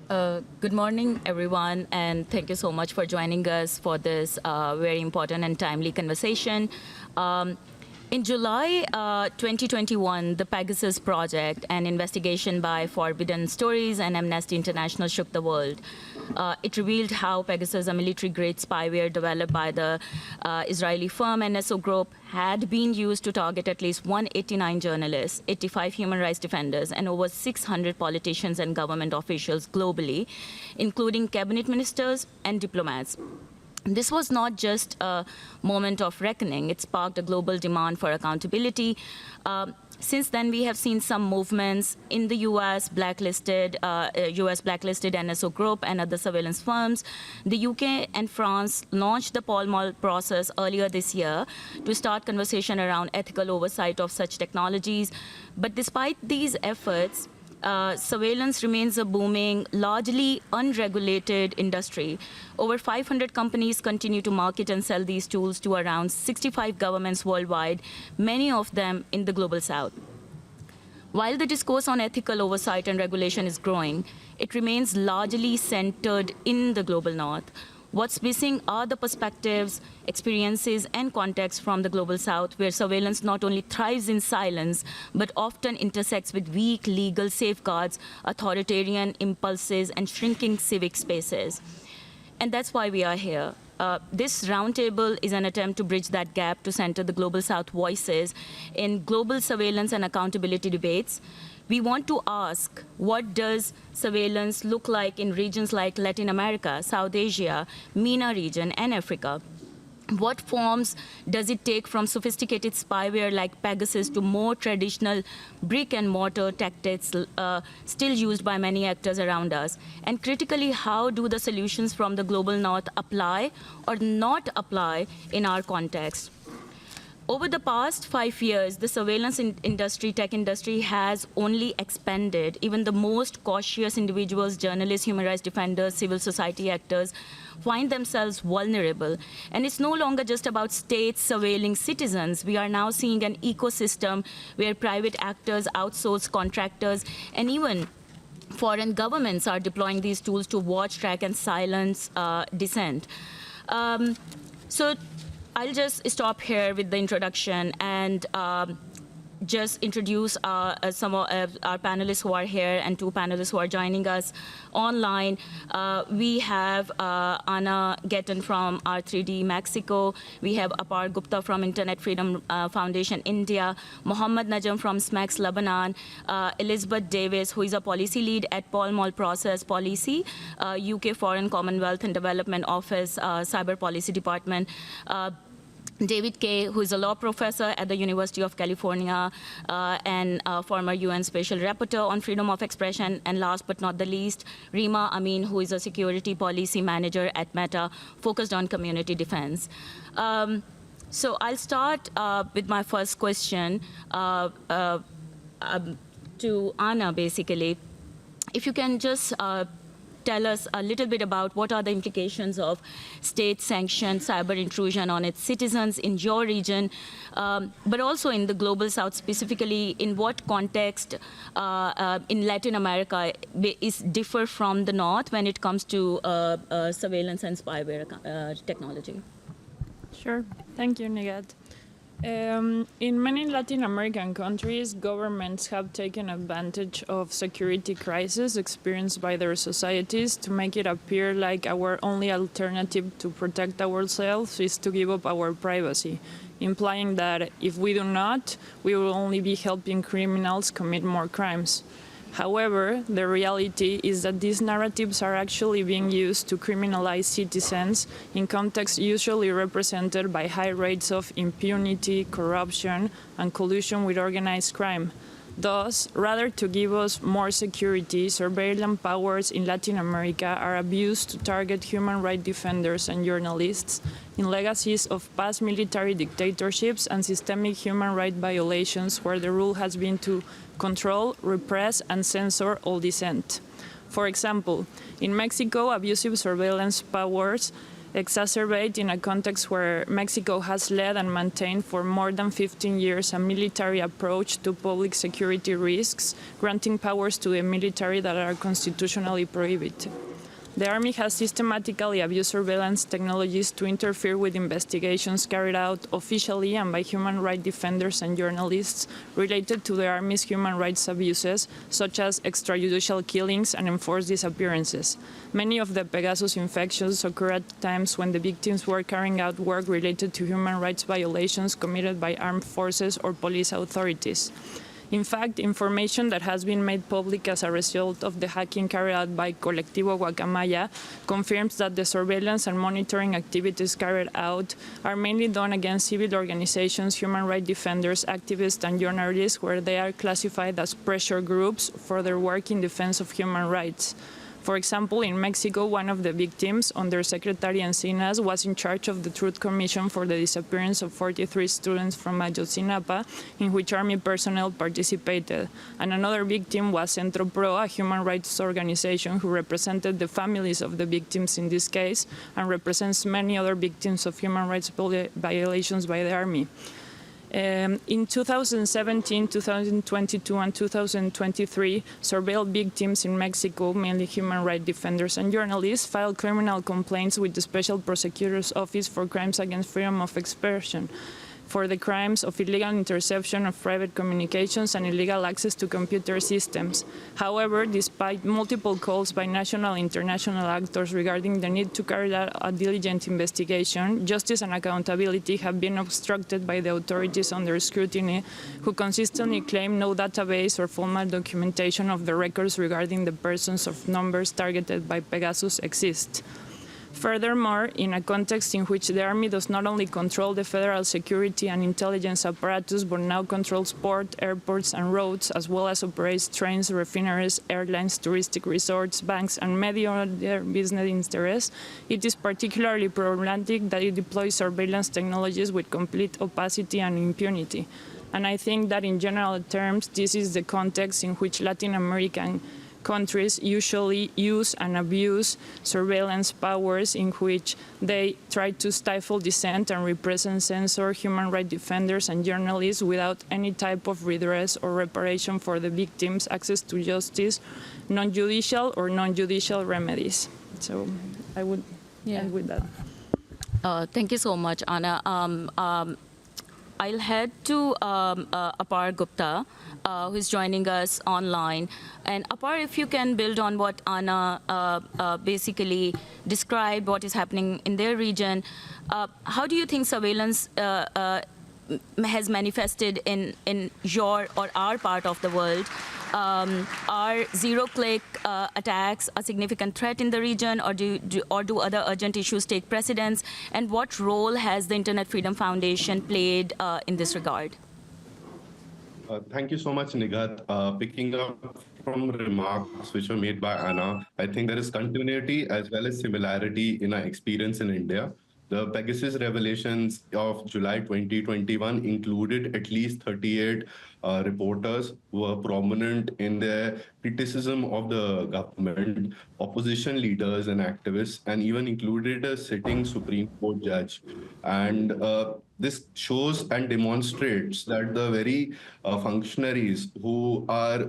Good morning, everyone, and thank you so much for joining us for this very important and timely conversation. In July 2021, the Pegasus Project, an investigation by Forbidden Stories and Amnesty International, shook the world. It revealed how Pegasus, a military-grade spyware developed by the Israeli firm NSO Group, had been used to target at least 189 journalists, 85 human rights defenders, and over 600 politicians and government officials globally, including cabinet ministers and diplomats. This was not just a moment of reckoning. It sparked a global demand for accountability. Since then, we have seen some movements in the US blacklisted NSO Group and other surveillance firms. The UK and France launched the Pall Mall process earlier this year to start conversation around ethical oversight of such technologies. But despite these efforts, surveillance remains a booming, largely unregulated industry. Over 500 companies continue to market and sell these tools to around 65 governments worldwide, many of them in the global south. While the discourse on ethical oversight and regulation is growing, it remains largely centered in the global north. What's missing are the perspectives, experiences, and contexts from the global south, where surveillance not only thrives in silence, but often intersects with weak legal safeguards, authoritarian impulses, and shrinking civic spaces. And that's why we are here. This roundtable is an attempt to bridge that gap to center the global south voices in global surveillance and accountability debates. We want to ask, what does surveillance look like in regions like Latin America, South Asia, MENA region, and Africa? What forms does it take from sophisticated spyware like Pegasus to more traditional brick-and-mortar tactics still used by many actors around us? And critically, how do the solutions from the global north apply or not apply in our context? Over the past 5 years, the surveillance tech industry has only expanded. Even the most cautious individuals, journalists, human rights defenders, civil society actors find themselves vulnerable. And it's no longer just about states surveilling citizens. We are now seeing an ecosystem where private actors, outsourced contractors, and even foreign governments are deploying these tools to watch, track, and silence dissent. So I'll just stop here with the introduction and just introduce some of our panelists who are here and 2 panelists who are joining us online. We have Anna Getton from R3D Mexico. We have Apar Gupta from Internet Freedom Foundation India. Mohammad Najam from SMAX Lebanon. Elizabeth Davis, who is a policy lead at Pall Mall Process Policy, UK Foreign Commonwealth and Development Office, Cyber Policy Department. David Kay, who is a law professor at the University of California and former UN Special Rapporteur on freedom of expression. And last but not the least, Rima Amin, who is a security policy manager at Meta, focused on community defense. So I'll start with my first question to Anna, basically. If you can just tell us a little bit about what are the implications of state-sanctioned cyber intrusion on its citizens in your region, but also in the global south, specifically in what context in Latin America is differ from the north when it comes to surveillance and spyware technology? Sure. Thank you, Nigat. In many Latin American countries, governments have taken advantage of security crises experienced by their societies to make it appear like our only alternative to protect ourselves is to give up our privacy, implying that if we do not, we will only be helping criminals commit more crimes. However, the reality is that these narratives are actually being used to criminalize citizens in contexts usually represented by high rates of impunity, corruption, and collusion with organized crime. Thus, rather to give us more security, surveillance powers in Latin America are abused to target human rights defenders and journalists in legacies of past military dictatorships and systemic human rights violations where the rule has been to control, repress, and censor all dissent. For example, in Mexico, abusive surveillance powers exacerbate in a context where Mexico has led and maintained for more than 15 years a military approach to public security risks, granting powers to the military that are constitutionally prohibited. The Army has systematically abused surveillance technologies to interfere with investigations carried out officially and by human rights defenders and journalists related to the Army's human rights abuses, such as extrajudicial killings and enforced disappearances. Many of the Pegasus infections occur at times when the victims were carrying out work related to human rights violations committed by armed forces or police authorities. In fact, information that has been made public as a result of the hacking carried out by Colectivo Guacamaya confirms that the surveillance and monitoring activities carried out are mainly done against civil organizations, human rights defenders, activists, and journalists, where they are classified as pressure groups for their work in defense of human rights. For example, in Mexico, one of the victims, Undersecretary Encinas, was in charge of the Truth Commission for the disappearance of 43 students from Ayotzinapa, in which Army personnel participated. And another victim was Centro Pro, a human rights organization who represented the families of the victims in this case and represents many other victims of human rights violations by the Army. In 2017, 2022, and 2023, surveilled victims in Mexico, mainly human rights defenders and journalists, filed criminal complaints with the Special Prosecutor's Office for Crimes Against Freedom of Expression for the crimes of illegal interception of private communications and illegal access to computer systems. However, despite multiple calls by national and international actors regarding the need to carry out a diligent investigation, justice and accountability have been obstructed by the authorities under scrutiny, who consistently claim no database or formal documentation of the records regarding the persons of numbers targeted by Pegasus exist. Furthermore, in a context in which the Army does not only control the federal security and intelligence apparatus, but now controls ports, airports, and roads, as well as operates trains, refineries, airlines, touristic resorts, banks, and many other business interests, it is particularly problematic that it deploys surveillance technologies with complete opacity and impunity. And I think that in general terms, this is the context in which Latin American countries usually use and abuse surveillance powers, in which they try to stifle dissent and repress and censor human rights defenders and journalists without any type of redress or reparation for the victims, access to justice, non-judicial or non-judicial remedies. So I would end with that. Thank you so much, Anna. I'll head to Apar Gupta, who is joining us online. And Apar, if you can build on what Anna basically described, what is happening in their region, how do you think surveillance has manifested in your or our part of the world? Are zero-click attacks a significant threat in the region, or do other urgent issues take precedence? And what role has the Internet Freedom Foundation played in this regard? Thank you so much, Nigat. Picking up from remarks which were made by Anna, I think there is continuity as well as similarity in our experience in India. The Pegasus revelations of July 2021 included at least 38 reporters who were prominent in their criticism of the government, opposition leaders and activists, and even included a sitting Supreme Court judge. And this shows and demonstrates that the very functionaries who are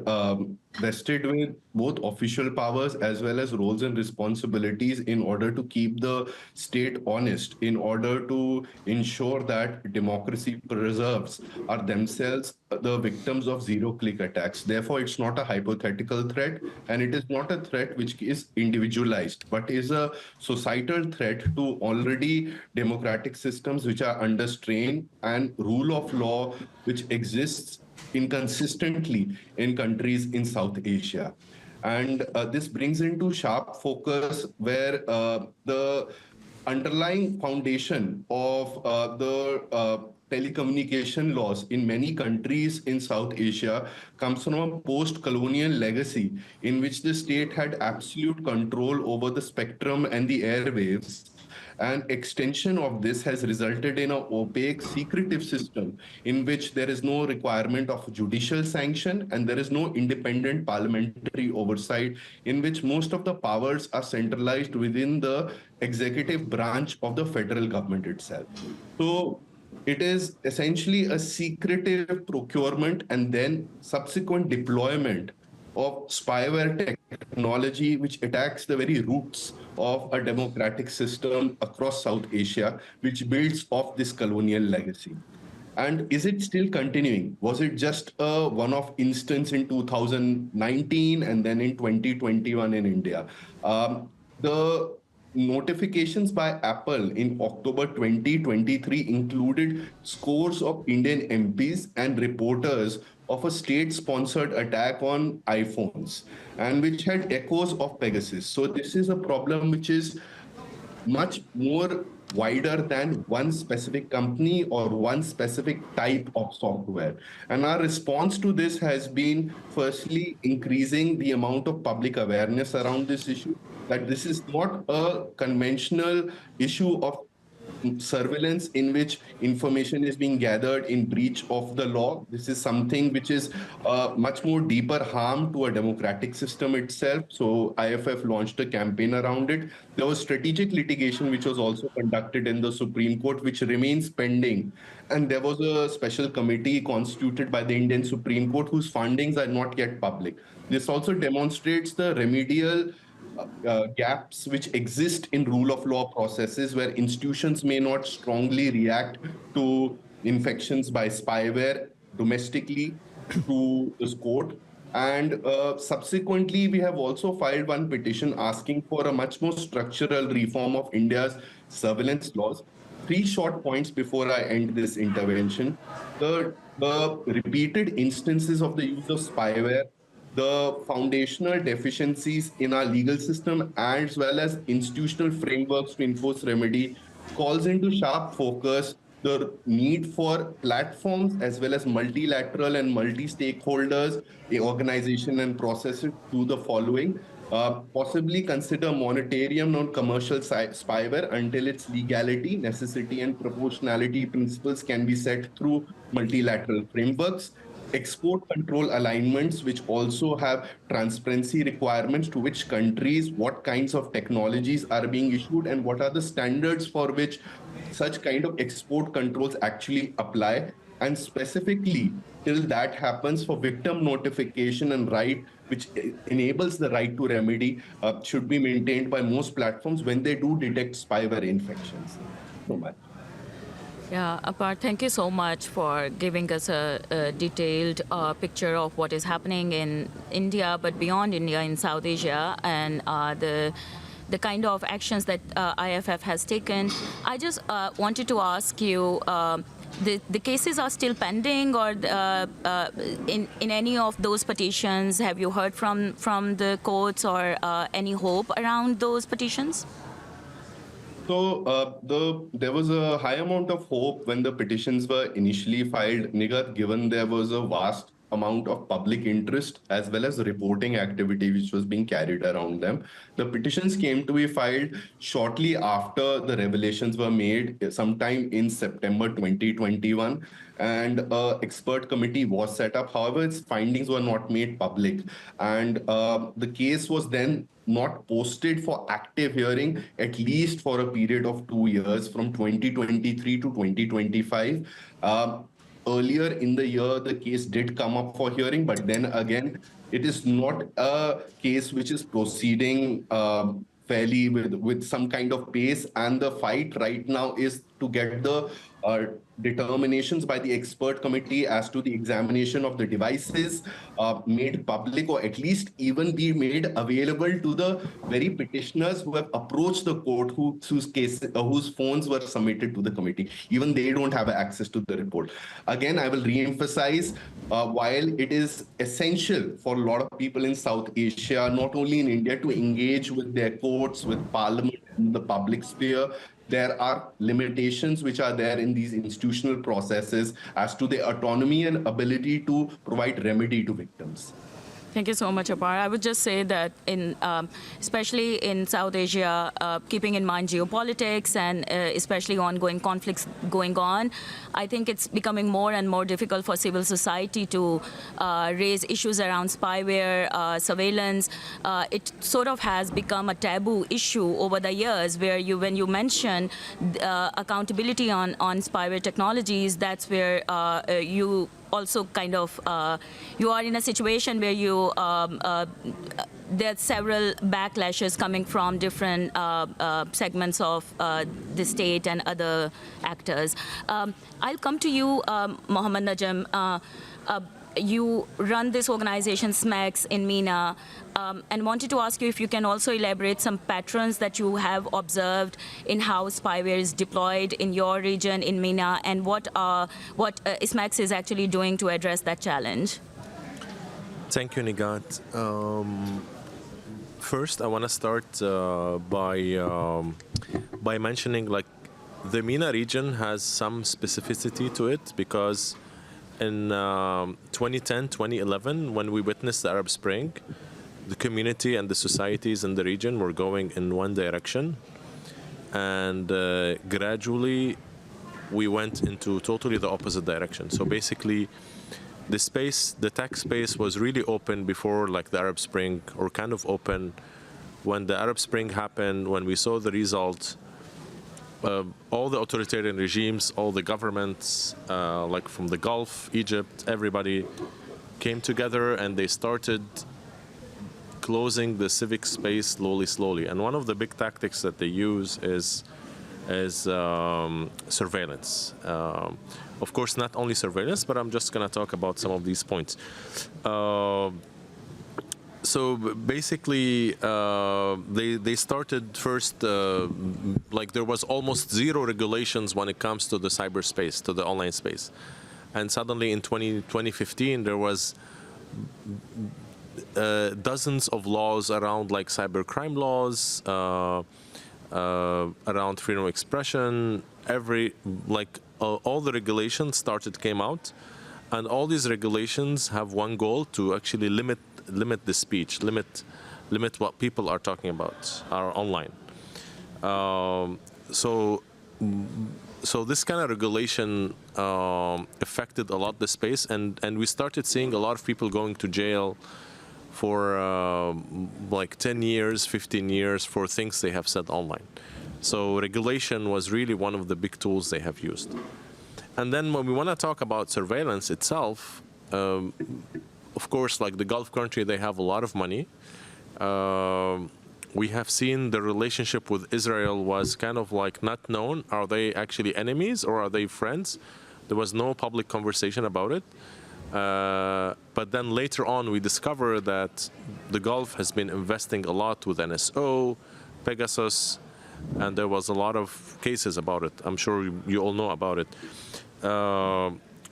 vested with both official powers as well as roles and responsibilities in order to keep the state honest, in order to ensure that democracy preserves, are themselves the victims of zero-click attacks. Therefore, it's not a hypothetical threat, and it is not a threat which is individualized, but is a societal threat to already democratic systems which are under strain and rule of law which exists inconsistently in countries in South Asia. And this brings into sharp focus where the underlying foundation of the telecommunication laws in many countries in South Asia comes from a post-colonial legacy in which the state had absolute control over the spectrum and the airwaves. And extension of this has resulted in an opaque, secretive system in which there is no requirement of judicial sanction and there is no independent parliamentary oversight, in which most of the powers are centralized within the executive branch of the federal government itself. So it is essentially a secretive procurement and then subsequent deployment of spyware technology, which attacks the very roots of a democratic system across South Asia, which builds off this colonial legacy. And is it still continuing? Was it just a one-off instance in 2019 and then in 2021 in India? The notifications by Apple in October 2023 included scores of Indian MPs and reporters of a state-sponsored attack on iPhones, and which had echoes of Pegasus. So this is a problem which is much more wider than one specific company or one specific type of software. And our response to this has been firstly increasing the amount of public awareness around this issue, that this is not a conventional issue of surveillance in which information is being gathered in breach of the law. This is something which is much more deeper harm to a democratic system itself. So IFF launched a campaign around it. There was strategic litigation which was also conducted in the Supreme Court, which remains pending. And there was a special committee constituted by the Indian Supreme Court whose findings are not yet public. This also demonstrates the remedial gaps which exist in rule of law processes where institutions may not strongly react to infections by spyware domestically to this court. And subsequently, we have also filed one petition asking for a much more structural reform of India's surveillance laws. Three short points before I end this intervention. The repeated instances of the use of spyware, the foundational deficiencies in our legal system, as well as institutional frameworks to enforce remedy, calls into sharp focus the need for platforms as well as multilateral and multi-stakeholders, organization and processes to the following. Possibly consider moratorium on commercial spyware until its legality, necessity, and proportionality principles can be set through multilateral frameworks. Export control alignments, which also have transparency requirements to which countries, what kinds of technologies are being issued, and what are the standards for which such kind of export controls actually apply. And specifically, till that happens, for victim notification and right, which enables the right to remedy, should be maintained by most platforms when they do detect spyware infections. So much. Yeah, Apar, thank you so much for giving us a detailed picture of what is happening in India, but beyond India, in South Asia, and the kind of actions that IFF has taken. I just wanted to ask you, the cases are still pending, or in any of those petitions, have you heard from the courts, or any hope around those petitions? So there was a high amount of hope when the petitions were initially filed, Nigat, given there was a vast amount of public interest as well as reporting activity which was being carried around them. The petitions came to be filed shortly after the revelations were made, sometime in September 2021. And an expert committee was set up. However, its findings were not made public. And the case was then not posted for active hearing, at least for a period of 2 years, from 2023 to 2025. Earlier in the year, the case did come up for hearing, but then again, it is not a case which is proceeding fairly with some kind of pace. And the fight right now is to get the determinations by the expert committee as to the examination of the devices made public, or at least even be made available to the very petitioners who have approached the court, whose phones were submitted to the committee. Even they don't have access to the report. Again, I will re-emphasize, while it is essential for a lot of people in South Asia, not only in India, to engage with their courts, with parliament, in the public sphere, there are limitations which are there in these institutional processes as to their autonomy and ability to provide remedy to victims. Thank you so much, Apar. I would just say that especially in South Asia, keeping in mind geopolitics and especially ongoing conflicts going on, I think it's becoming more and more difficult for civil society to raise issues around spyware, surveillance. It sort of has become a taboo issue over the years, where when you mention accountability on spyware technologies, that's where you also kind of you are in a situation where you there are several backlashes coming from different segments of the state and other actors. I'll come to you, Mohammad Najam. You run this organization, SMEX, in MENA, and wanted to ask you if you can also elaborate some patterns that you have observed in how spyware is deployed in your region, in MENA, and what SMEX is actually doing to address that challenge. Thank you, Nigat. First, I want to start by mentioning, like, the MENA region has some specificity to it, because in 2010, 2011, when we witnessed the Arab Spring, the community and the societies in the region were going in one direction, and gradually we went into totally the opposite direction. So basically, the tech space was really open before, like, the Arab Spring, or kind of open. When the Arab Spring happened, when we saw the result, all the authoritarian regimes, all the governments, like from the Gulf, Egypt, everybody came together and they started closing the civic space slowly. And one of the big tactics that they use is surveillance. Of course, not only surveillance, but I'm just going to talk about some of these points. So basically, they started first, like, there was almost zero regulations when it comes to the cyberspace, to the online space. And suddenly in 2015, there was dozens of laws around, like, cybercrime laws, around freedom of expression. All the regulations came out, and all these regulations have one goal: to actually limit the speech, limit what people are talking about, are online. So this kind of regulation affected a lot the space, and we started seeing a lot of people going to jail for like 10 years, 15 years for things they have said online. So regulation was really one of the big tools they have used. And then when we want to talk about surveillance itself, of course, like the Gulf country, they have a lot of money. We have seen the relationship with Israel was kind of like not known. Are they actually enemies or are they friends? There was no public conversation about it. But then later on, we discover that the Gulf has been investing a lot with NSO, Pegasus, and there was a lot of cases about it. I'm sure you all know about it.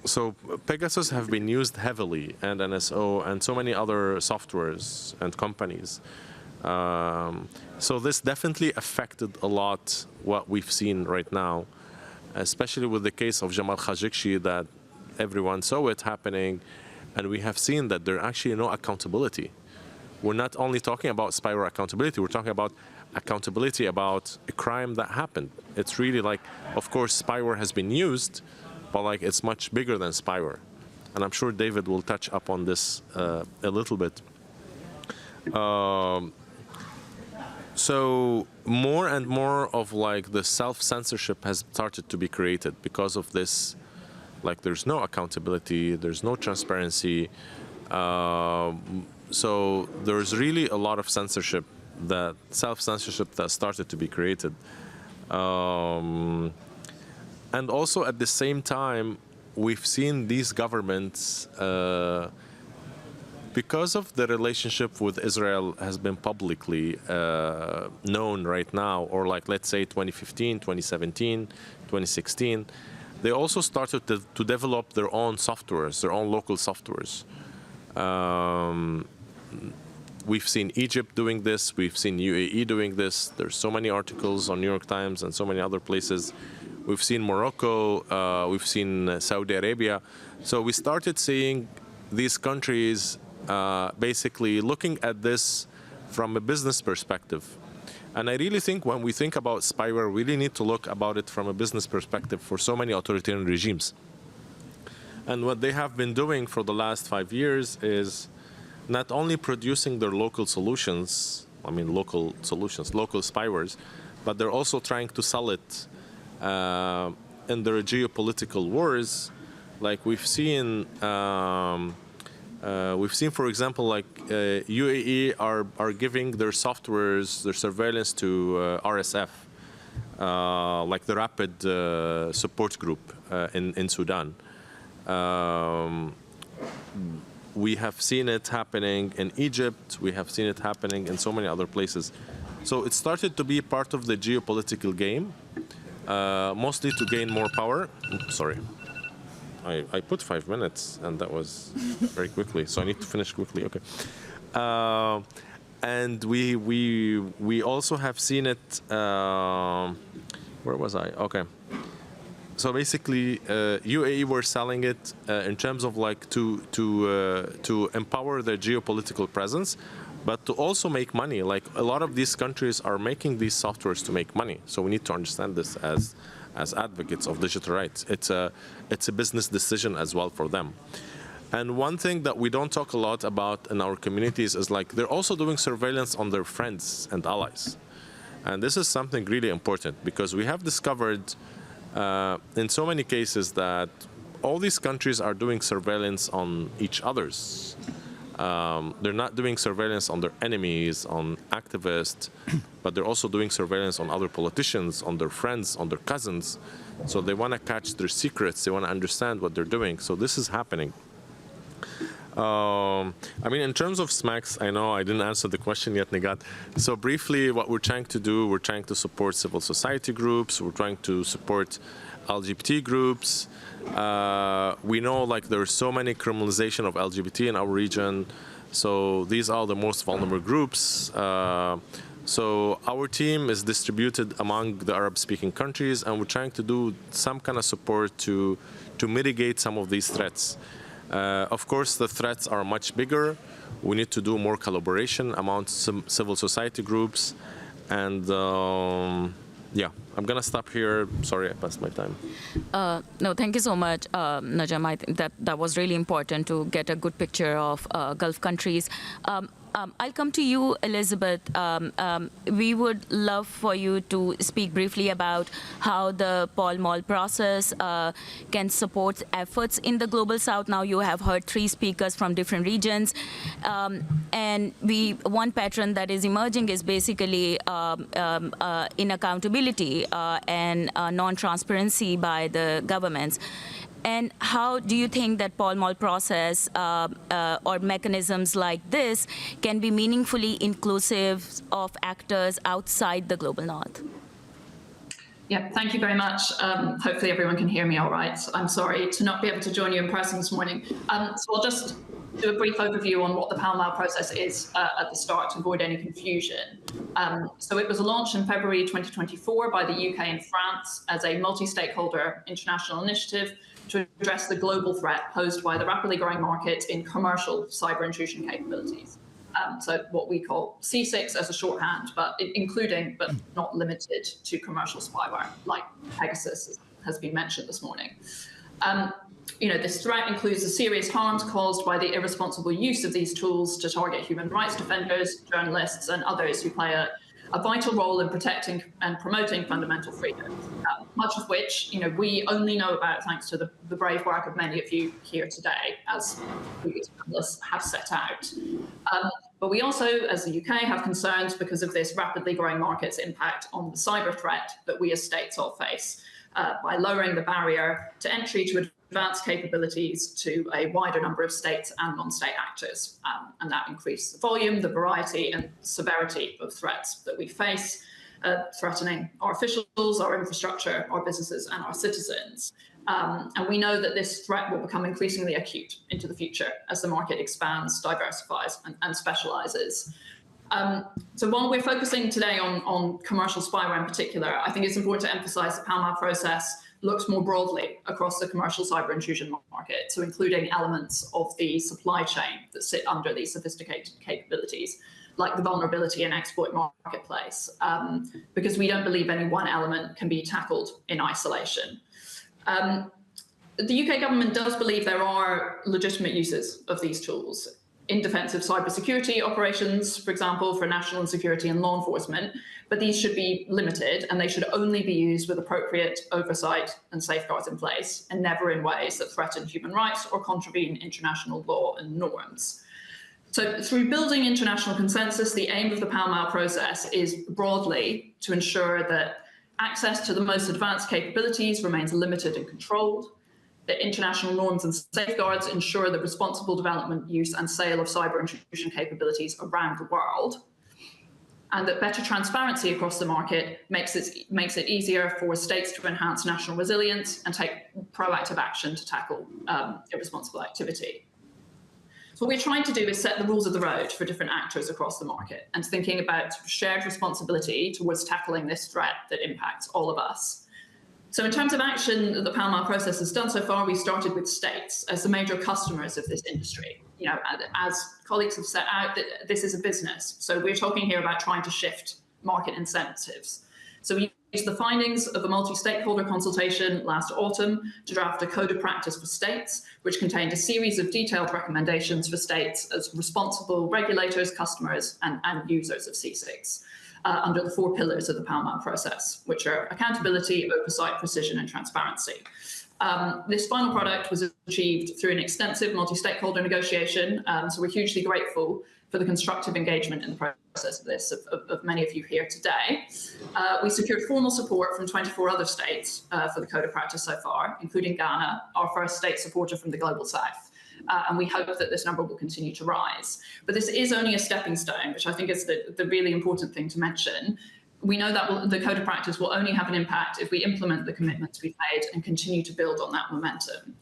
So Pegasus have been used heavily, and NSO, and so many other softwares and companies. So this definitely affected a lot what we've seen right now, especially with the case of Jamal Khashoggi, that everyone saw it happening, and we have seen that there actually no accountability. We're not only talking about spyware accountability, we're talking about accountability about a crime that happened. It's really like, of course, spyware has been used, but like it's much bigger than spyware. And I'm sure David will touch up on this a little bit. So more and more of like the self-censorship has started to be created because of this. Like there's no accountability, there's no transparency. So there's really a lot of censorship, that self-censorship that started to be created. And also at the same time, we've seen these governments, because of the relationship with Israel has been publicly known right now, or like let's say 2015, 2017, 2016, they also started to develop their own softwares, their own local softwares. We've seen Egypt doing this, we've seen UAE doing this. There's so many articles on New York Times and so many other places. We've seen Morocco, we've seen Saudi Arabia. So we started seeing these countries basically looking at this from a business perspective. And I really think when we think about spyware, we really need to look about it from a business perspective for so many authoritarian regimes. And what they have been doing for the last 5 years is not only producing their local solutions, local spywares, but they're also trying to sell it in their geopolitical wars. Like we've seen, for example, like UAE are giving their softwares, their surveillance to RSF, like the Rapid Support Group in Sudan. We have seen it happening in Egypt. We have seen it happening in so many other places. So it started to be part of the geopolitical game, mostly to gain more power. Sorry, I put 5 minutes, and that was very quickly. So I need to finish quickly. Okay. And we also have seen it. Where was I? Okay. So basically, UAE were selling it in terms of like to empower their geopolitical presence, but to also make money. Like a lot of these countries are making these softwares to make money. So we need to understand this as advocates of digital rights. It's a business decision as well for them. And one thing that we don't talk a lot about in our communities is like they're also doing surveillance on their friends and allies. And this is something really important because we have discovered in so many cases that all these countries are doing surveillance on each other's. They're not doing surveillance on their enemies, on activists, but they're also doing surveillance on other politicians, on their friends, on their cousins. So they want to catch their secrets. They want to understand what they're doing. So this is happening. In terms of SMACs, I know I didn't answer the question yet, Nigat. So briefly, what we're trying to do, we're trying to support civil society groups. We're trying to support LGBT groups. We know like there's so many criminalization of LGBT in our region. So these are the most vulnerable groups. So our team is distributed among the Arab-speaking countries, and we're trying to do some kind of support to mitigate some of these threats. Of course, the threats are much bigger. We need to do more collaboration among some civil society groups. And yeah, I'm going to stop here. Sorry, I passed my time. No, thank you so much, Najam. I think that was really important to get a good picture of Gulf countries. I'll come to you, Elizabeth. We would love for you to speak briefly about how the Pall Mall process can support efforts in the Global South. Now you have heard 3 speakers from different regions. And one pattern that is emerging is basically inaccountability and non-transparency by the governments. And how do you think that Pall Mall process or mechanisms like this can be meaningfully inclusive of actors outside the Global North? Yeah, thank you very much. Hopefully everyone can hear me all right. I'm sorry to not be able to join you in person this morning. So I'll just do a brief overview on what the Pall Mall process is at the start to avoid any confusion. So it was launched in February 2024 by the UK and France as a multi-stakeholder international initiative to address the global threat posed by the rapidly growing market in commercial cyber intrusion capabilities. So what we call C6 as a shorthand, but including but not limited to commercial spyware, like Pegasus has been mentioned this morning. This threat includes the serious harms caused by the irresponsible use of these tools to target human rights defenders, journalists, and others who play a vital role in protecting and promoting fundamental freedoms, much of which we only know about thanks to the brave work of many of you here today, as previous panelists have set out. But we also, as the UK, have concerns because of this rapidly growing market's impact on the cyber threat that we as states all face by lowering the barrier to entry to advanced capabilities to a wider number of states and non-state actors. And that increased the volume, the variety and severity of threats that we face, threatening our officials, our infrastructure, our businesses and our citizens. And we know that this threat will become increasingly acute into the future as the market expands, diversifies and specializes. So while we're focusing today on commercial spyware in particular, I think it's important to emphasize the Pall Mall process looks more broadly across the commercial cyber intrusion market, so including elements of the supply chain that sit under these sophisticated capabilities, like the vulnerability and exploit marketplace, because we don't believe any one element can be tackled in isolation. The UK government does believe there are legitimate uses of these tools in defensive cybersecurity operations, for example, for national security and law enforcement, but these should be limited and they should only be used with appropriate oversight and safeguards in place, and never in ways that threaten human rights or contravene international law and norms. So through building international consensus, the aim of the Pall Mall process is broadly to ensure that access to the most advanced capabilities remains limited and controlled, that international norms and safeguards ensure the responsible development, use and sale of cyber intrusion capabilities around the world, and that better transparency across the market makes it easier for states to enhance national resilience and take proactive action to tackle irresponsible activity. So what we're trying to do is set the rules of the road for different actors across the market and thinking about shared responsibility towards tackling this threat that impacts all of us. So in terms of action that the Pall Mall process has done so far, we started with states as the major customers of this industry. You know, as colleagues have set out, this is a business. So we're talking here about trying to shift market incentives. So we used the findings of a multi-stakeholder consultation last autumn to draft a code of practice for states, which contained a series of detailed recommendations for states as responsible regulators, customers, and users of C6. Under the 4 pillars of the Pall Mall process, which are accountability, oversight, precision, and transparency. This final product was achieved through an extensive multi-stakeholder negotiation, so we're hugely grateful for the constructive engagement in the process of this, of many of you here today. We secured formal support from 24 other states for the code of practice so far, including Ghana, our first state supporter from the Global South. And we hope that this number will continue to rise. But this is only a stepping stone, which I think is the really important thing to mention. We know that the code of practice will only have an impact if we implement the commitments we've made and continue to build on that momentum.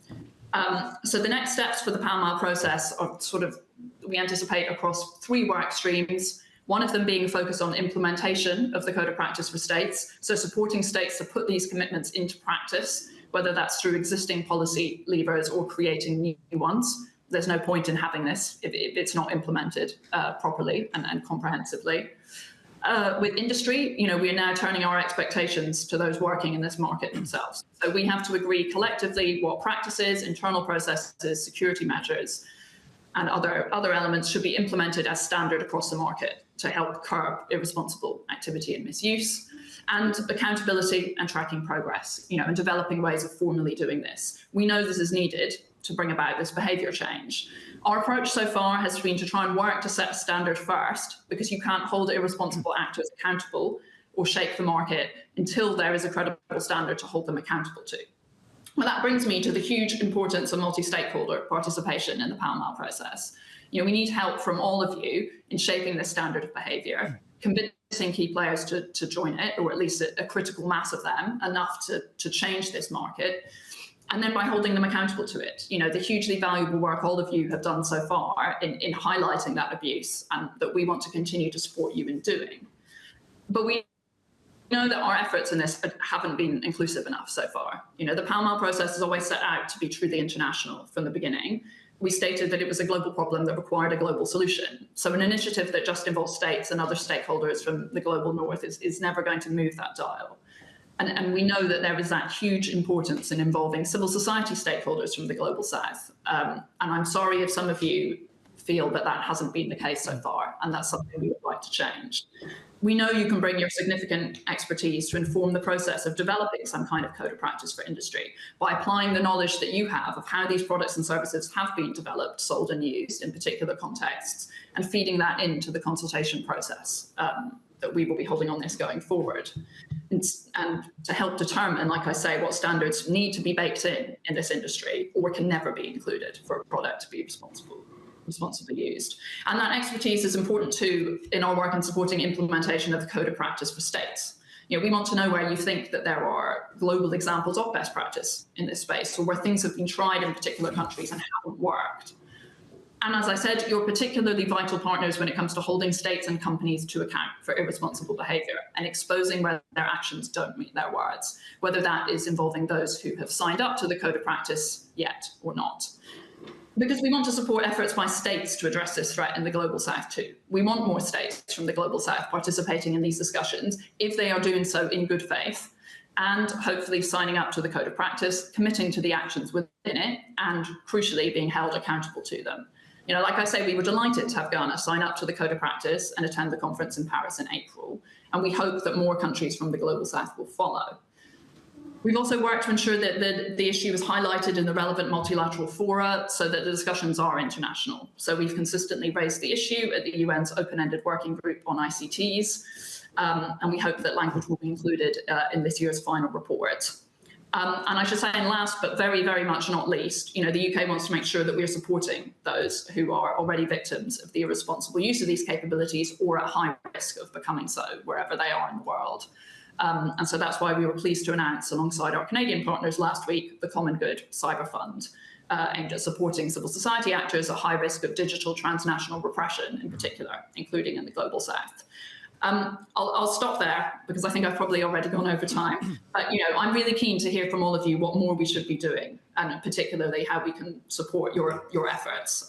So the next steps for the Pall Mall process are we anticipate across 3 work streams, one of them being focused on implementation of the code of practice for states, so supporting states to put these commitments into practice, whether that's through existing policy levers or creating new ones. There's no point in having this if it's not implemented properly and comprehensively. With industry, we are now turning our expectations to those working in this market themselves. So we have to agree collectively what practices, internal processes, security measures, and other elements should be implemented as standard across the market to help curb irresponsible activity and misuse, and accountability and tracking progress, and developing ways of formally doing this. We know this is needed to bring about this behavior change. Our approach so far has been to try and work to set a standard first, because you can't hold irresponsible actors accountable or shape the market until there is a credible standard to hold them accountable to. Well, that brings me to the huge importance of multi-stakeholder participation in the Pall Mall process. We need help from all of you in shaping this standard of behavior, convincing key players to join it, or at least a critical mass of them, enough to change this market, and then by holding them accountable to it. The hugely valuable work all of you have done so far in highlighting that abuse, and that we want to continue to support you in doing. But we know that our efforts in this haven't been inclusive enough so far. The Pall Mall process is always set out to be truly international from the beginning. We stated that it was a global problem that required a global solution. So an initiative that just involves states and other stakeholders from the global north is never going to move that dial. And we know that there is that huge importance in involving civil society stakeholders from the global south. And I'm sorry if some of you feel that hasn't been the case so far, and that's something we would like to change. We know you can bring your significant expertise to inform the process of developing some kind of code of practice for industry by applying the knowledge that you have of how these products and services have been developed, sold and used in particular contexts, and feeding that into the consultation process that we will be holding on this going forward. And to help determine, like I say, what standards need to be baked in this industry or can never be included for a product to be responsibly used. And that expertise is important too in our work in supporting implementation of the code of practice for states. We want to know where you think that there are global examples of best practice in this space, or where things have been tried in particular countries and haven't worked. And as I said, you're particularly vital partners when it comes to holding states and companies to account for irresponsible behavior and exposing whether their actions don't meet their words, whether that is involving those who have signed up to the Code of Practice yet or not. Because we want to support efforts by states to address this threat in the Global South too. We want more states from the Global South participating in these discussions if they are doing so in good faith, and hopefully signing up to the Code of Practice, committing to the actions within it, and crucially being held accountable to them. You know, like I say, we were delighted to have Ghana sign up to the Code of Practice and attend the conference in Paris in April, and we hope that more countries from the Global South will follow. We've also worked to ensure that the issue is highlighted in the relevant multilateral fora so that the discussions are international. So we've consistently raised the issue at the UN's open-ended working group on ICTs, and we hope that language will be included in this year's final report. And I should say, and last but very, very much not least, you know, the UK wants to make sure that we're supporting those who are already victims of the irresponsible use of these capabilities or at high risk of becoming so wherever they are in the world. And so that's why we were pleased to announce alongside our Canadian partners last week, the Common Good Cyber Fund, aimed at supporting civil society actors at high risk of digital transnational repression in particular, including in the Global South. I'll stop there because I think I've probably already gone over time. But, you know, I'm really keen to hear from all of you what more we should be doing, and particularly how we can support your efforts,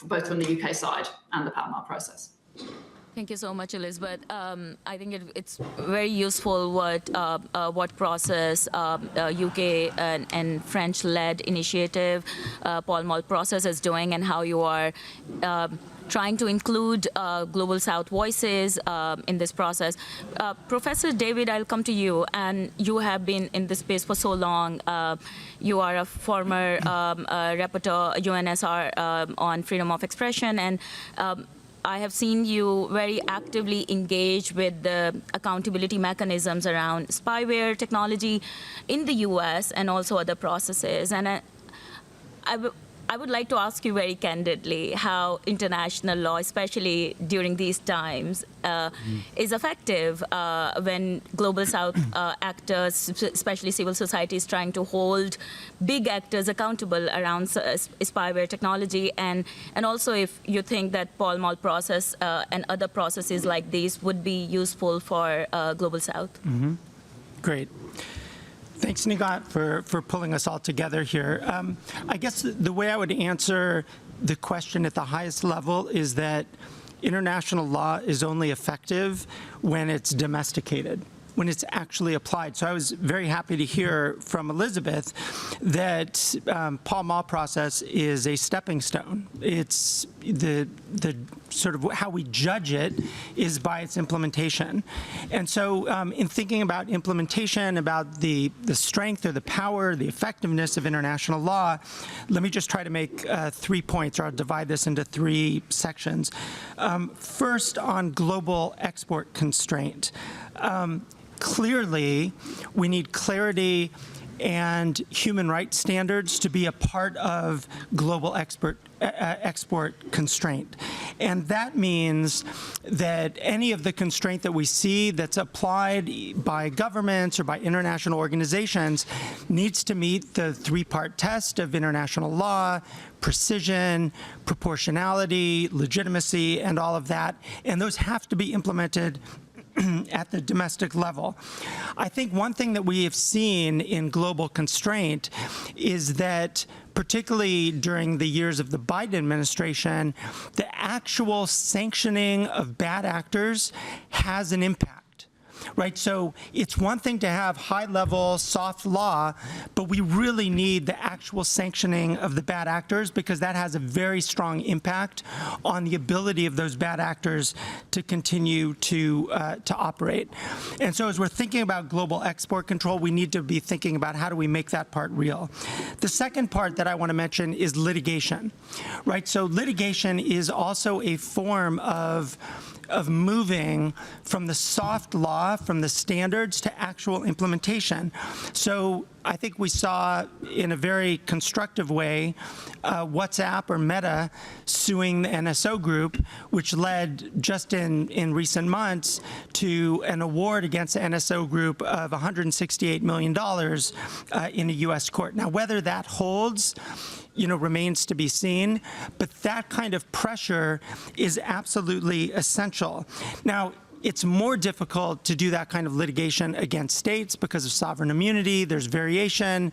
both from the UK side and the Pall Mall process. Thank you so much, Elizabeth. I think it's very useful what process UK and French-led initiative Pall Mall process is doing, and how you are trying to include Global South voices in this process. Professor David, I'll come to you, and you have been in this space for so long. You are a former rapporteur, UNSR, on freedom of expression, and I have seen you very actively engage with the accountability mechanisms around spyware technology in the US and also other processes. And I would like to ask you very candidly how international law, especially during these times, is effective when Global South actors, especially civil society, is trying to hold big actors accountable around spyware technology, and also if you think that Pall Mall process and other processes like these would be useful for Global South. Mm-hmm. Great. Thanks, Nigat, for pulling us all together here. I guess the way I would answer the question at the highest level is that international law is only effective when it's domesticated, when it's actually applied. So I was very happy to hear from Elizabeth that Pall Mall process is a stepping stone. It's the sort of how we judge it is by its implementation. And so in thinking about implementation, about the strength or the power, the effectiveness of international law, let me just try to make 3 points, or I'll divide this into 3 sections. First, on global export constraint. Clearly, we need clarity and human rights standards to be a part of global export constraint. And that means that any of the constraint that we see that's applied by governments or by international organizations needs to meet the 3-part test of international law: precision, proportionality, legitimacy, and all of that. And those have to be implemented at the domestic level. I think one thing that we have seen in global constraint is that, particularly during the years of the Biden administration, the actual sanctioning of bad actors has an impact. Right, so it's one thing to have high-level, soft law, but we really need the actual sanctioning of the bad actors, because that has a very strong impact on the ability of those bad actors to continue to operate. And so as we're thinking about global export control, we need to be thinking about how do we make that part real. The second part that I want to mention is litigation. Right, so litigation is also a form of moving from the soft law, from the standards, to actual implementation. So I think we saw in a very constructive way WhatsApp or Meta suing the NSO group, which led just in recent months to an award against the NSO group of $168 million in a U.S. court. Now, whether that holds, remains to be seen. But that kind of pressure is absolutely essential. Now, it's more difficult to do that kind of litigation against states because of sovereign immunity. There's variation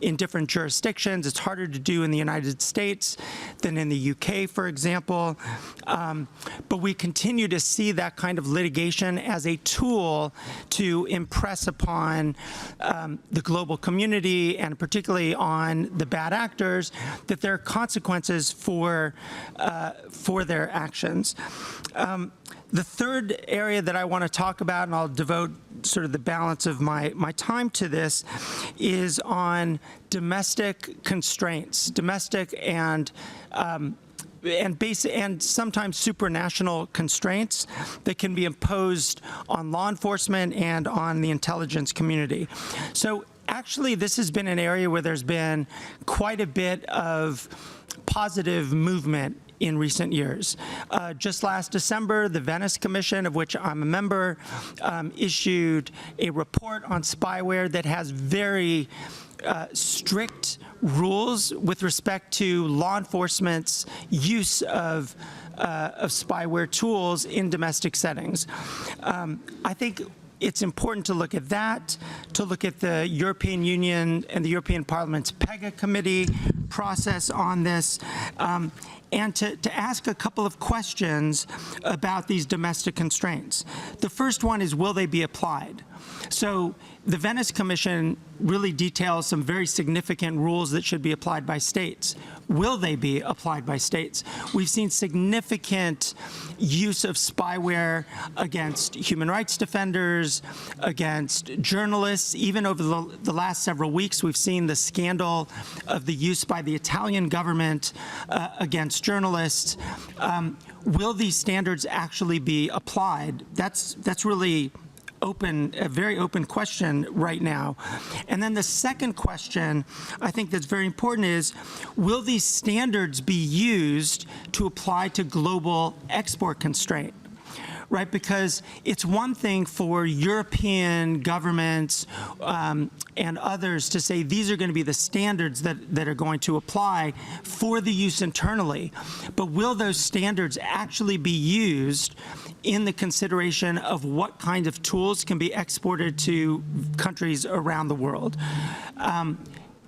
in different jurisdictions. It's harder to do in the United States than in the UK, for example. But we continue to see that kind of litigation as a tool to impress upon the global community, and particularly on the bad actors, that there are consequences for their actions. The third area that I want to talk about, and I'll devote sort of the balance of my time to this, is on domestic constraints, domestic and sometimes supranational constraints that can be imposed on law enforcement and on the intelligence community. So actually, this has been an area where there's been quite a bit of positive movement in recent years. Just last December, the Venice Commission, of which I'm a member, issued a report on spyware that has very strict rules with respect to law enforcement's use of spyware tools in domestic settings. I think it's important to look at that, to look at the European Union and the European Parliament's PEGA committee process on this, and to ask a couple of questions about these domestic constraints. The first one is, will they be applied? So the Venice Commission really details some very significant rules that should be applied by states. Will they be applied by states? We've seen significant use of spyware against human rights defenders, against journalists. Even over the last several weeks, we've seen the scandal of the use by the Italian government against journalists. Will these standards actually be applied? That's really a very open question right now. And then the second question I think that's very important is, will these standards be used to apply to global export constraint? Right, because it's one thing for European governments and others to say these are going to be the standards that are going to apply for the use internally. But will those standards actually be used in the consideration of what kind of tools can be exported to countries around the world?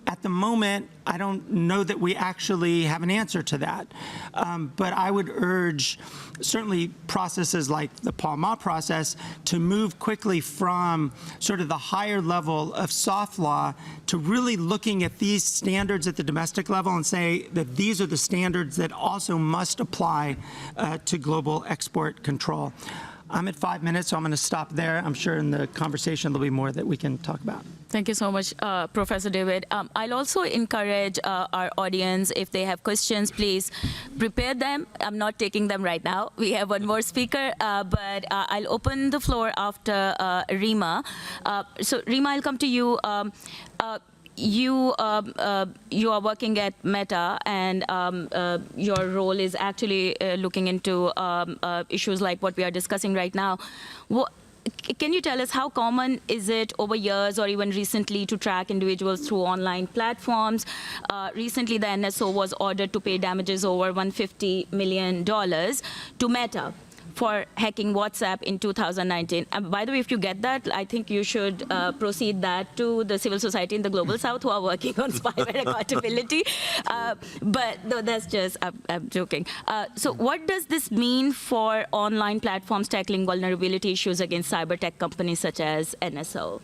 At the moment, I don't know that we actually have an answer to that. But I would urge certainly processes like the PALMA process to move quickly from sort of the higher level of soft law to really looking at these standards at the domestic level and say that these are the standards that also must apply to global export control. I'm at 5 minutes, so I'm going to stop there. I'm sure in the conversation there'll be more that we can talk about. Thank you so much, Professor David. I'll also encourage our audience, if they have questions, please prepare them. I'm not taking them right now. We have one more speaker, but I'll open the floor after Rima. So Rima, I'll come to you. You are working at Meta, and your role is actually looking into issues like what we are discussing right now. Can you tell us how common is it over years or even recently to track individuals through online platforms? Recently, the NSO was ordered to pay damages over $150 million to Meta for hacking WhatsApp in 2019. By the way, if you get that, I think you should proceed that to the civil society in the Global South who are working on spyware accountability. But no, that's just, I'm joking. So what does this mean for online platforms tackling vulnerability issues against cyber tech companies such as NSO?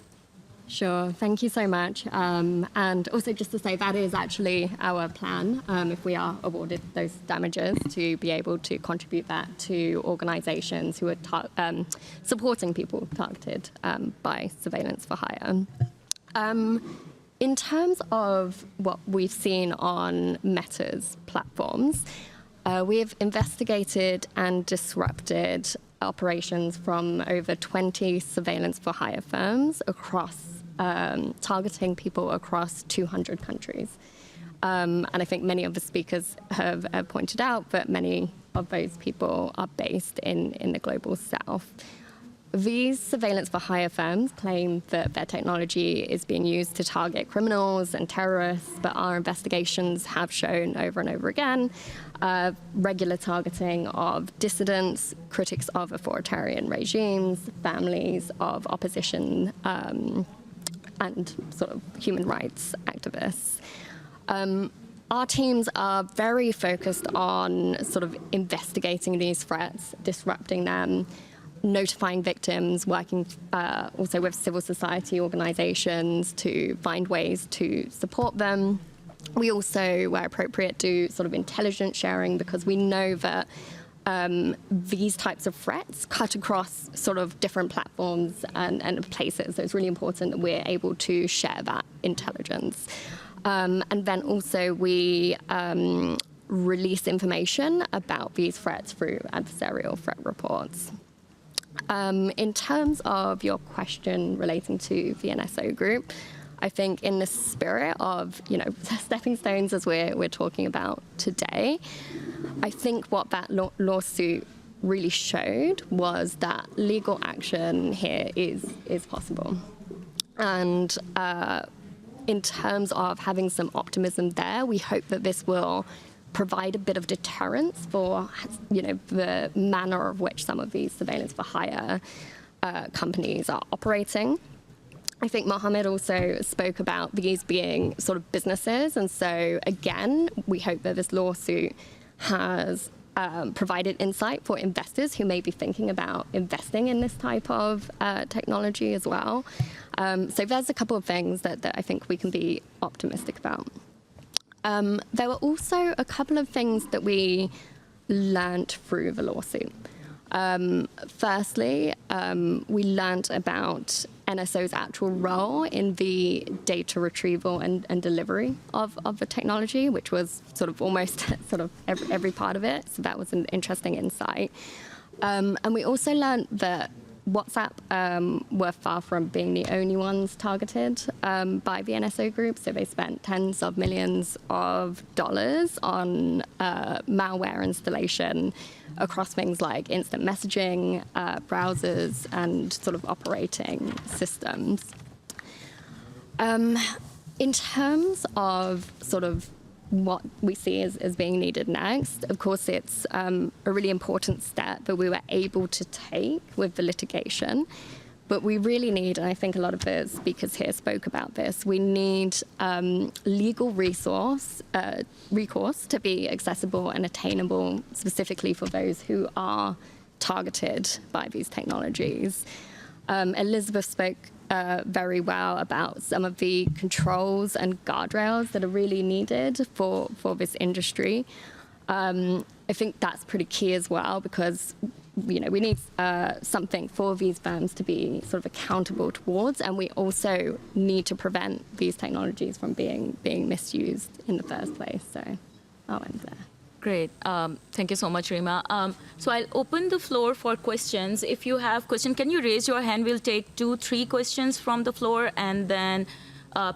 Sure, thank you so much. And also just to say that is actually our plan, if we are awarded those damages, to be able to contribute that to organizations who are supporting people targeted by surveillance for hire. In terms of what we've seen on Meta's platforms, we have investigated and disrupted operations from over 20 surveillance for hire firms across targeting people across 200 countries. And I think many of the speakers have pointed out that many of those people are based in the Global South. these surveillance for hire firms claim that their technology is being used to target criminals and terrorists, but our investigations have shown over and over again regular targeting of dissidents, critics of authoritarian regimes, families of opposition, and sort of human rights activists. Our teams are very focused on sort of investigating these threats, disrupting them, notifying victims, working also with civil society organizations to find ways to support them. We also, where appropriate, do sort of intelligence sharing because we know that these types of threats cut across sort of different platforms and places. So it's really important that we're able to share that intelligence. And then also we release information about these threats through adversarial threat reports. In terms of your question relating to the NSO group, I think in the spirit of, stepping stones as we're talking about today, I think what that lawsuit really showed was that legal action here is possible. And in terms of having some optimism there, we hope that this will provide a bit of deterrence for, the manner of which some of these surveillance for hire companies are operating. I think Mohammed also spoke about these being sort of businesses. And so, again, we hope that this lawsuit has provided insight for investors who may be thinking about investing in this type of technology as well. So there's a couple of things that I think we can be optimistic about. There were also a couple of things that we learned through the lawsuit. Firstly, we learned about NSO's actual role in the data retrieval and delivery of the technology, which was sort of almost sort of every part of it. So that was an interesting insight. And we also learned that WhatsApp were far from being the only ones targeted by the NSO group. So they spent tens of millions of dollars on malware installation across things like instant messaging, browsers, and sort of operating systems. In terms of sort of what we see as being needed next, of course, it's a really important step that we were able to take with the litigation. But we really need, and I think a lot of the speakers here spoke about this, we need legal recourse to be accessible and attainable specifically for those who are targeted by these technologies. Elizabeth spoke very well about some of the controls and guardrails that are really needed for this industry. I think that's pretty key as well because we need something for these firms to be sort of accountable towards, and we also need to prevent these technologies from being misused in the first place. So I'll end there. Great. Thank you so much, Rima. So I'll open the floor for questions. If you have questions, can you raise your hand? We'll take 2-3 questions from the floor, and then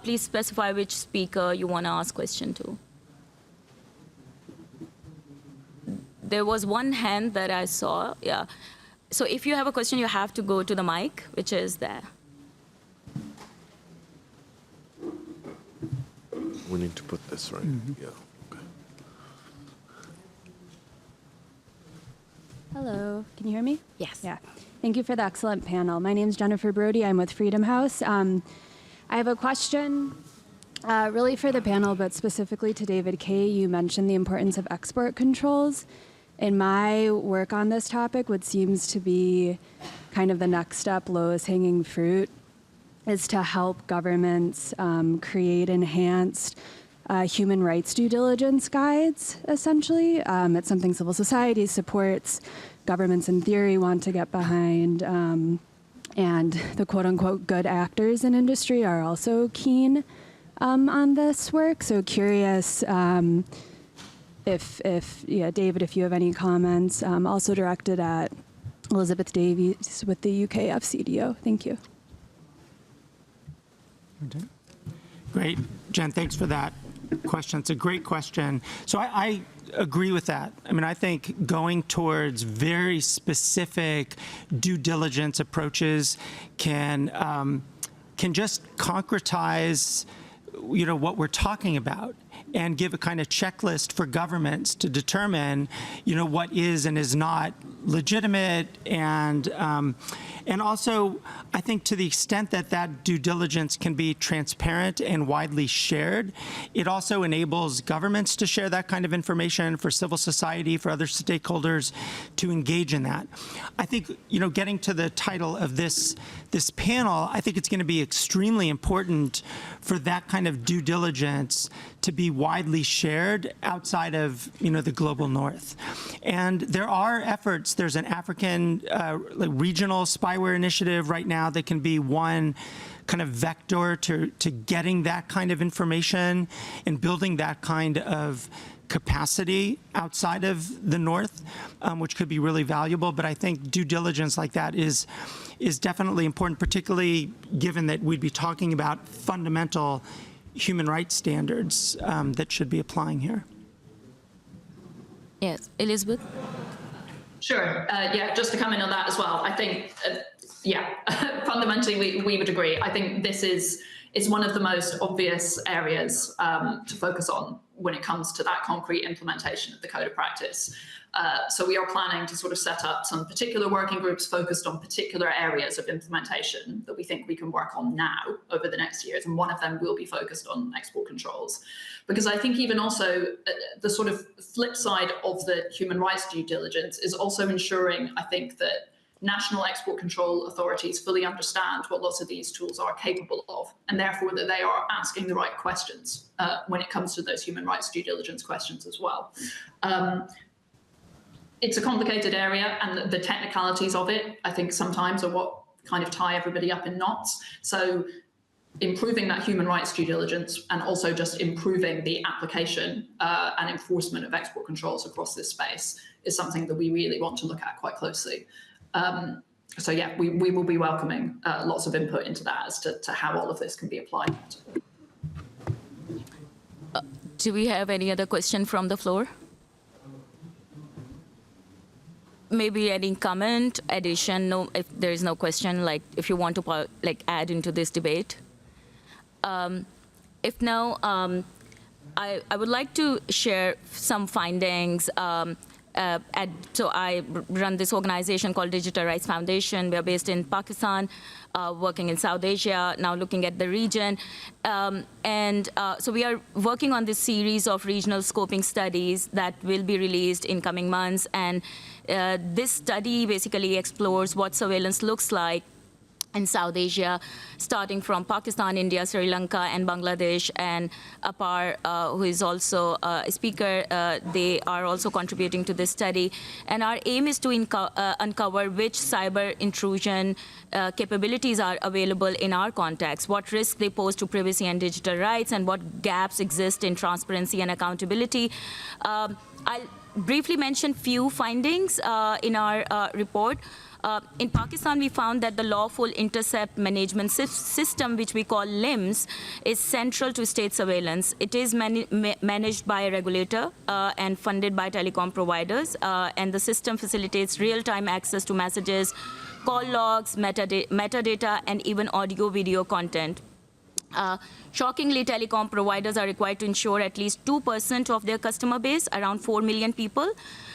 please specify which speaker you want to ask question to. There was one hand that I saw. Yeah. So if you have a question, you have to go to the mic, which is there. We need to put this right. Mm-hmm. Yeah. Hello, can you hear me? Yes. Yeah. Thank you for the excellent panel. My name is Jennifer Brody. I'm with Freedom House. I have a question really for the panel, but specifically to David Kay. You mentioned the importance of export controls. In my work on this topic, what seems to be kind of the next step, lowest hanging fruit, is to help governments create enhanced human rights due diligence guides, essentially. It's something civil society supports, governments in theory want to get behind, and the quote-unquote good actors in industry are also keen on this work. So curious if David, if you have any comments, also directed at Elizabeth Davies with the UK FCDO. Thank you. Great. Jen, thanks for that question. It's a great question. So I agree with that. I mean, I think going towards very specific due diligence approaches can just concretize, what we're talking about, and give a kind of checklist for governments to determine, what is and is not legitimate, and also, I think to the extent that that due diligence can be transparent and widely shared, it also enables governments to share that kind of information, for civil society, for other stakeholders to engage in that. I think, getting to the title of this panel, I think it's going to be extremely important for that kind of due diligence to be widely shared outside of, the global north. And there are efforts. There's an African regional spyware initiative right now that can be one kind of vector to getting that kind of information and building that kind of capacity outside of the north, which could be really valuable. But I think due diligence like that is definitely important, particularly given that we'd be talking about fundamental human rights standards that should be applying here. Yes, Elizabeth? Sure. Just to come in on that as well. I think, fundamentally, we would agree. I think this is one of the most obvious areas to focus on when it comes to that concrete implementation of the code of practice. So we are planning to sort of set up some particular working groups focused on particular areas of implementation that we think we can work on now over the next years. And one of them will be focused on export controls. Because I think even also the sort of flip side of the human rights due diligence is also ensuring, I think, that national export control authorities fully understand what lots of these tools are capable of, and therefore that they are asking the right questions when it comes to those human rights due diligence questions as well. It's a complicated area, and the technicalities of it, I think, sometimes are what kind of tie everybody up in knots. So improving that human rights due diligence and also just improving the application and enforcement of export controls across this space is something that we really want to look at quite closely. We will be welcoming lots of input into that as to how all of this can be applied. Do we have any other question from the floor? Maybe any comment, addition? No, if there is no question, if you want to add into this debate. If no, I would like to share some findings. So I run this organization called Digital Rights Foundation. We are based in Pakistan, working in South Asia, now looking at the region. So we are working on this series of regional scoping studies that will be released in coming months. And this study basically explores what surveillance looks like in South Asia, starting from Pakistan, India, Sri Lanka, and Bangladesh. And Apar, who is also a speaker, they are also contributing to this study. And our aim is to uncover which cyber intrusion capabilities are available in our context, what risks they pose to privacy and digital rights, and what gaps exist in transparency and accountability. I'll briefly mention few findings in our report. In Pakistan, we found that the lawful intercept management system, which we call LIMS, is central to state surveillance. It is managed by a regulator and funded by telecom providers, and the system facilitates real-time access to messages, call logs, metadata, and even audio-video content. Shockingly, telecom providers are required to ensure at least 2% of their customer base, around 4 million people.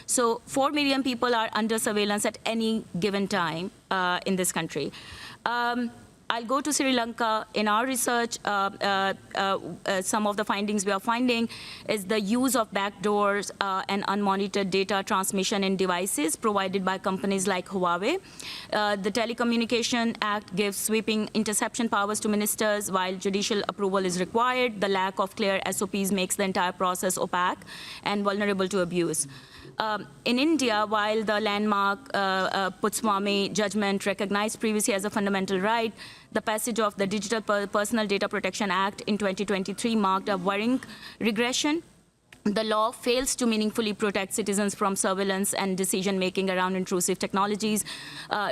So 4 million people are under surveillance at any given time in this country. I'll go to Sri Lanka. In our research, some of the findings we are finding is the use of backdoors and unmonitored data transmission in devices provided by companies like Huawei. The Telecommunication Act gives sweeping interception powers to ministers while judicial approval is required. The lack of clear SOPs makes the entire process opaque and vulnerable to abuse. In India, while the landmark Putswami judgment recognized privacy as a fundamental right, the passage of the Digital Personal Data Protection Act in 2023 marked a worrying regression. The law fails to meaningfully protect citizens from surveillance, and decision-making around intrusive technologies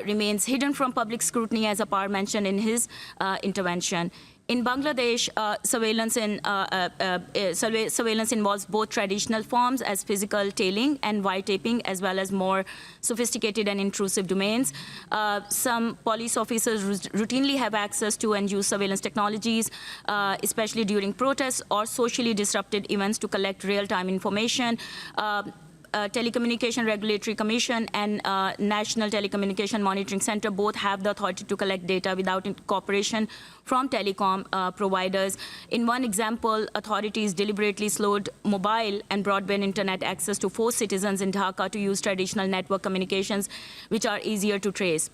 remains hidden from public scrutiny, as Apar mentioned in his intervention. In Bangladesh, surveillance involves both traditional forms as physical tailing and wiretapping, as well as more sophisticated and intrusive domains. Some police officers routinely have access to and use surveillance technologies, especially during protests or socially disrupted events, to collect real-time information. Telecommunication Regulatory Commission and National Telecommunication Monitoring Center both have the authority to collect data without cooperation from telecom providers. In one example, authorities deliberately slowed mobile and broadband internet access to force citizens in Dhaka to use traditional network communications, which are easier to trace.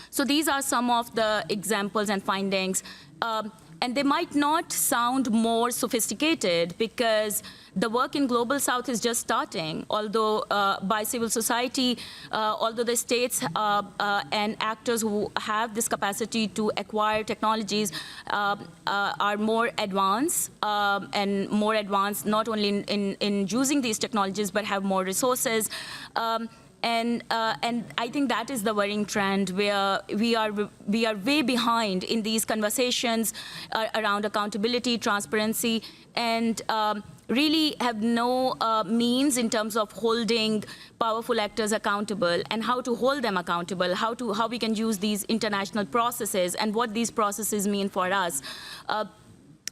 So these are some of the examples and findings. And they might not sound more sophisticated because the work in Global South is just starting, although by civil society, although the states and actors who have this capacity to acquire technologies are more advanced, and more advanced not only in using these technologies, but have more resources. And I think that is the worrying trend, where we are way behind in these conversations around accountability, transparency, and really have no means in terms of holding powerful actors accountable and how to hold them accountable, how we can use these international processes and what these processes mean for us.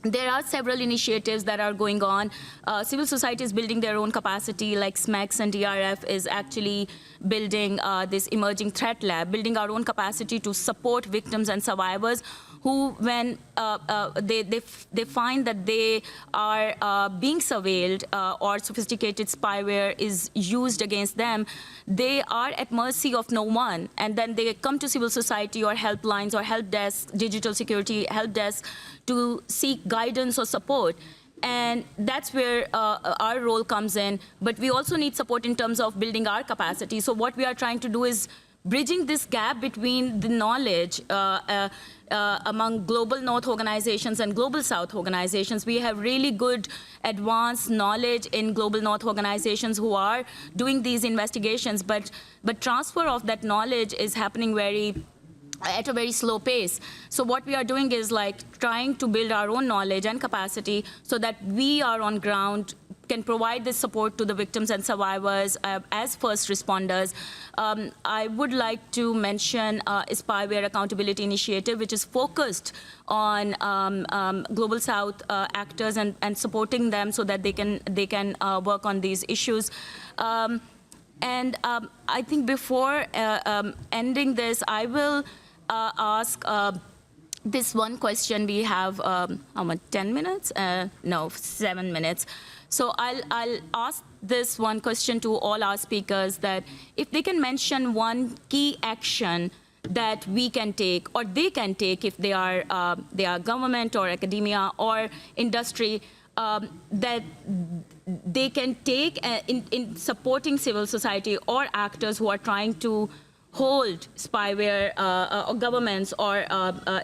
There are several initiatives that are going on. Civil society is building their own capacity, like SMEX and DRF is actually building this emerging threat lab, building our own capacity to support victims and survivors who, when they find that they are being surveilled or sophisticated spyware is used against them, they are at mercy of no one. And then they come to civil society or helplines or help desks, digital security help desks, to seek guidance or support. And that's where our role comes in. But we also need support in terms of building our capacity. So what we are trying to do is bridging this gap between the knowledge among global North organizations and global South organizations. We have really good advanced knowledge in global North organizations who are doing these investigations, but transfer of that knowledge is happening at a very slow pace. So what we are doing is like trying to build our own knowledge and capacity so that we are on ground, can provide this support to the victims and survivors as first responders. I would like to mention Spyware Accountability Initiative, which is focused on Global South actors and supporting them so that they can work on these issues. And I think before ending this, I will ask this one question. We have, how much, 10 minutes? No, 7 minutes. So I'll ask this one question to all our speakers, that if they can mention one key action that we can take or they can take if they are government or academia or industry, that they can take in supporting civil society or actors who are trying to hold spyware or governments or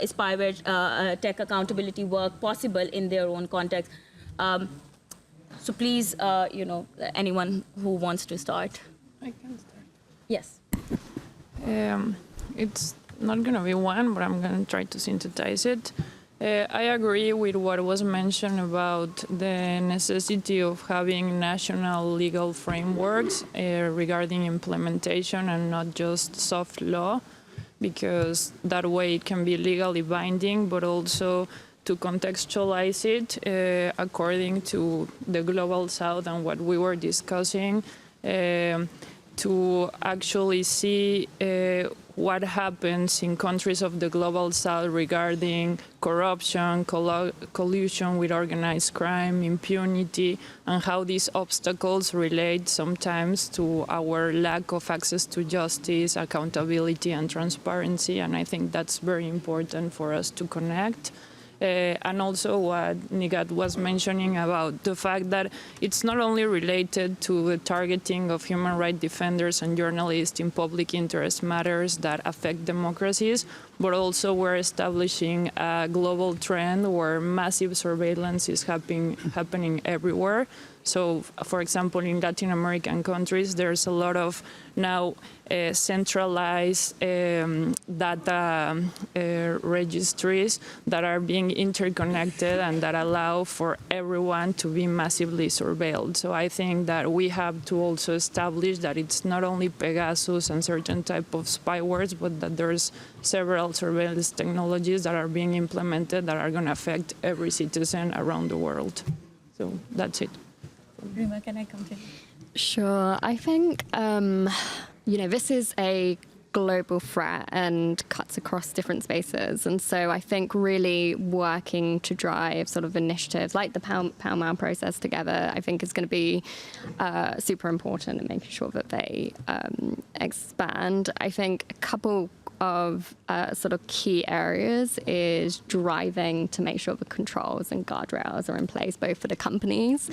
spyware tech accountability work possible in their own context. So please, anyone who wants to start. I can start. Yes. It's not going to be one, but I'm going to try to synthesize it. I agree with what was mentioned about the necessity of having national legal frameworks regarding implementation and not just soft law, because that way it can be legally binding, but also to contextualize it according to the Global South and what we were discussing, to actually see what happens in countries of the Global South regarding corruption, collusion with organized crime, impunity, and how these obstacles relate sometimes to our lack of access to justice, accountability, and transparency. And I think that's very important for us to connect. And also what Nigat was mentioning about the fact that it's not only related to the targeting of human rights defenders and journalists in public interest matters that affect democracies, but also we're establishing a global trend where massive surveillance is happening everywhere. So, for example, in Latin American countries, there's a lot of now centralized data registries that are being interconnected and that allow for everyone to be massively surveilled. So I think that we have to also establish that it's not only Pegasus and certain type of spywares, but that there's several surveillance technologies that are being implemented that are going to affect every citizen around the world. So that's it. Rima, can I continue? Sure. I think, this is a global threat and cuts across different spaces. And so I think really working to drive sort of initiatives like the Pound process together, I think is going to be super important in making sure that they expand. I think a couple of sort of key areas is driving to make sure the controls and guardrails are in place, both for the companies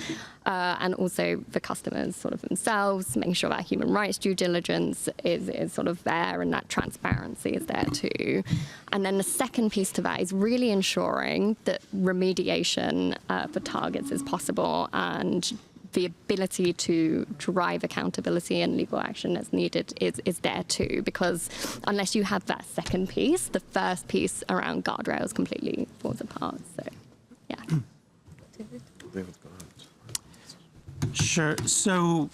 and also the customers sort of themselves, making sure that human rights due diligence is sort of there and that transparency is there too. And then the second piece to that is really ensuring that remediation for targets is possible and the ability to drive accountability and legal action as needed is there too, because unless you have that second piece, the first piece around guardrails completely falls apart. So, yeah. Sure. So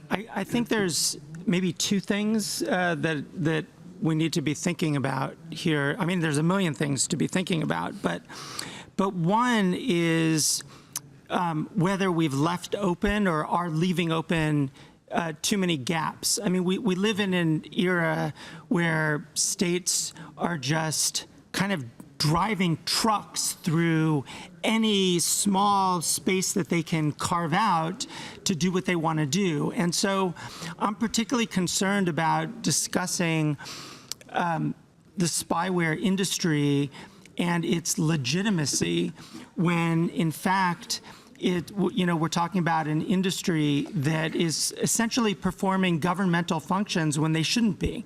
I think there's maybe two things that we need to be thinking about here. I mean, there's a million things to be thinking about, but one is whether we've left open or are leaving open too many gaps. I mean, we live in an era where states are just kind of driving trucks through any small space that they can carve out to do what they want to do. And so I'm particularly concerned about discussing the spyware industry and its legitimacy when, in fact, we're talking about an industry that is essentially performing governmental functions when they shouldn't be.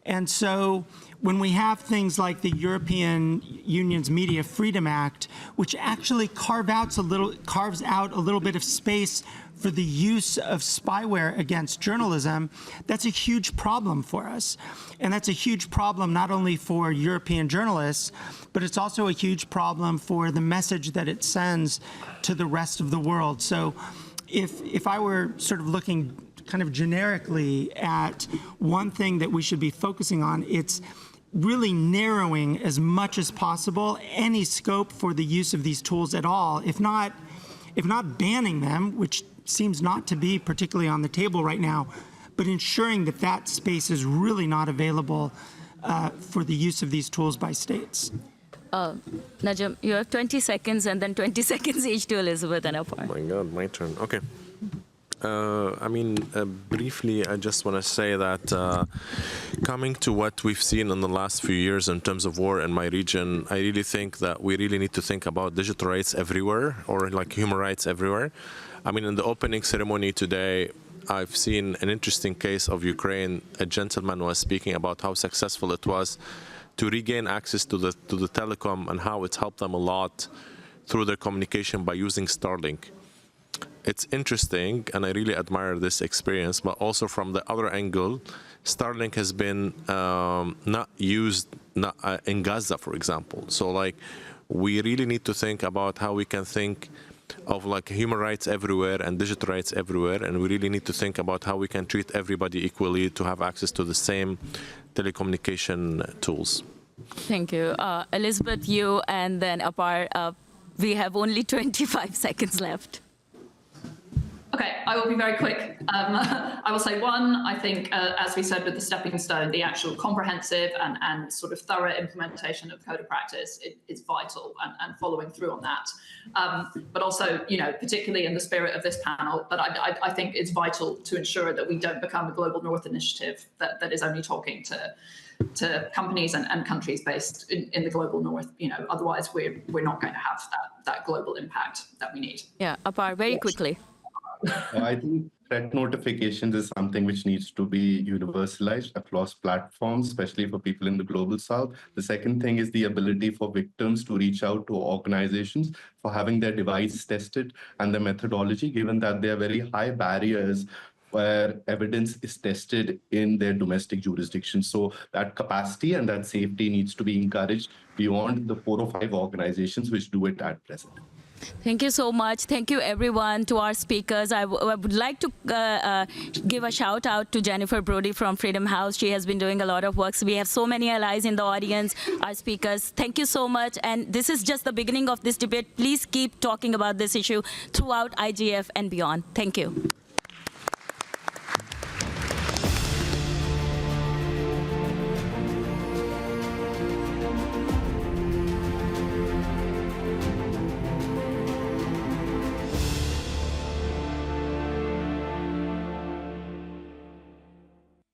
And so when we have things like the European Union's Media Freedom Act, which actually carves out a little bit of space for the use of spyware against journalism, that's a huge problem for us. And that's a huge problem not only for European journalists, but it's also a huge problem for the message that it sends to the rest of the world. So if I were sort of looking kind of generically at one thing that we should be focusing on, it's really narrowing as much as possible any scope for the use of these tools at all, if not banning them, which seems not to be particularly on the table right now, but ensuring that that space is really not available for the use of these tools by states. Najam, you have 20 seconds and then 20 seconds each to Elizabeth and Apar. Oh my God, my turn. Okay. Briefly, I just want to say that coming to what we've seen in the last few years in terms of war in my region, I really think that we really need to think about digital rights everywhere, or like human rights everywhere. I mean, in the opening ceremony today, I've seen an interesting case of Ukraine. A gentleman was speaking about how successful it was to regain access to the telecom and how it's helped them a lot through their communication by using Starlink. It's interesting, and I really admire this experience, but also from the other angle, Starlink has been not used in Gaza, for example. So, like, we really need to think about how we can think of like human rights everywhere and digital rights everywhere, and we really need to think about how we can treat everybody equally to have access to the same telecommunication tools. Thank you. Elizabeth, you and then Apar, we have only 25 seconds left. Okay, I will be very quick. I will say one, I think, as we said with the stepping stone, the actual comprehensive and sort of thorough implementation of code of practice is vital and following through on that. But also, particularly in the spirit of this panel, but I think it's vital to ensure that we don't become a global North initiative that is only talking to companies and countries based in the global North. Otherwise we're not going to have that global impact that we need. Yeah, Apar, very quickly. I think threat notifications is something which needs to be universalized across platforms, especially for people in the global south. The second thing is the ability for victims to reach out to organizations for having their device tested and the methodology, given that there are very high barriers where evidence is tested in their domestic jurisdiction. So that capacity and that safety needs to be encouraged beyond the 4 or 5 organizations which do it at present. Thank you so much. Thank you, everyone, to our speakers. I would like to give a shout out to Jennifer Brody from Freedom House. She has been doing a lot of work. So we have so many allies in the audience, our speakers. Thank you so much. And this is just the beginning of this debate. Please keep talking about this issue throughout IGF and beyond. Thank you.